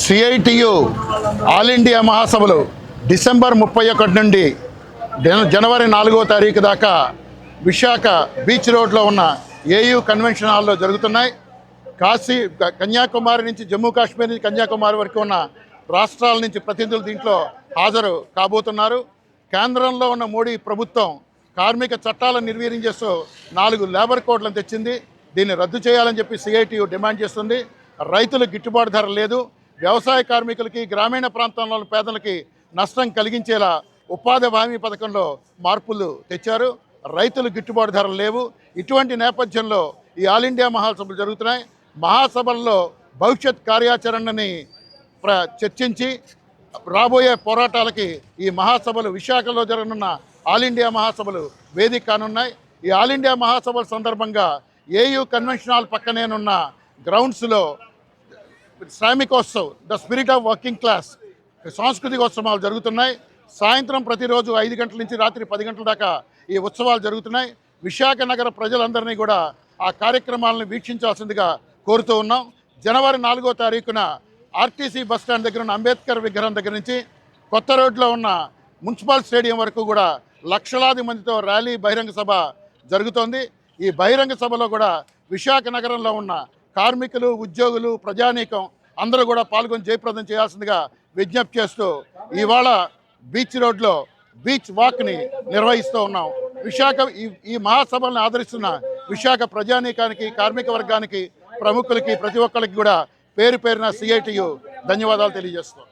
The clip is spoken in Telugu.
సిఐటియు ఆల్ ఇండియా మహాసభలు డిసెంబర్ 31 నుండి జనవరి 4వ తారీఖు దాకా విశాఖ బీచ్ రోడ్లో ఉన్న ఏయూ కన్వెన్షన్ హాల్లో జరుగుతున్నాయి. కన్యాకుమారి నుంచి జమ్మూ కాశ్మీర్ నుంచి కన్యాకుమారి వరకు ఉన్న రాష్ట్రాల నుంచి ప్రతినిధులు దీంట్లో హాజరు కాబోతున్నారు. కేంద్రంలో ఉన్న మోడీ ప్రభుత్వం కార్మిక చట్టాలను నిర్వీర్యం చేస్తూ 4 లేబర్ కోడ్లను తెచ్చింది. దీన్ని రద్దు చేయాలని చెప్పి సిఐటియు డిమాండ్ చేస్తుంది. రైతులకు గిట్టుబాటు ధర లేదు. వ్యవసాయ కార్మికులకి, గ్రామీణ ప్రాంతాల్లోని పేదలకి నష్టం కలిగించేలా ఉపాధి హామీ పథకంలో మార్పులు తెచ్చారు. రైతులు గిట్టుబాటు ధరలు లేవు. ఇటువంటి నేపథ్యంలో ఈ ఆల్ ఇండియా మహాసభలు జరుగుతున్నాయి. మహాసభల్లో భవిష్యత్ కార్యాచరణని చర్చించి రాబోయే పోరాటాలకి ఈ మహాసభలు విశాఖలో జరగనున్న ఆల్ ఇండియా మహాసభలు వేదిక కానున్నాయి. ఈ ఆల్ ఇండియా మహాసభల సందర్భంగా ఏయూ కన్వెన్షన్ హాల్ పక్కనేనున్న గ్రౌండ్స్లో Shramikotsav, the spirit of working class సాంస్కృతికోత్సవాలు జరుగుతున్నాయి. సాయంత్రం ప్రతిరోజు 5 గంటల నుంచి రాత్రి 10 గంటల దాకా ఈ ఉత్సవాలు జరుగుతున్నాయి. విశాఖ నగర ప్రజలందరినీ కూడా ఆ కార్యక్రమాలను వీక్షించాల్సిందిగా కోరుతూ ఉన్నాం. జనవరి 4వ తారీఖున ఆర్టీసీ బస్టాండ్ దగ్గర ఉన్న అంబేద్కర్ విగ్రహం దగ్గర నుంచి కొత్త రోడ్లో ఉన్న మున్సిపల్ స్టేడియం వరకు కూడా లక్షలాది మందితో ర్యాలీ బహిరంగ సభ జరుగుతోంది. ఈ బహిరంగ సభలో కూడా విశాఖ నగరంలో ఉన్న కార్మికులు, ఉద్యోగులు, ప్రజానీకం అందరూ కూడా పాల్గొని జయప్రదం చేయాల్సిందిగా విజ్ఞప్తి చేస్తూ ఇవాళ బీచ్ రోడ్లో బీచ్ వాక్ని నిర్వహిస్తూ ఉన్నాం. విశాఖ ఈ మహాసభలను ఆదరిస్తున్న విశాఖ ప్రజానీకానికి, కార్మిక వర్గానికి, ప్రముఖులకి, ప్రతి ఒక్కరికి కూడా పేరు పేరున సిఐటియు ధన్యవాదాలు తెలియజేస్తున్నాం.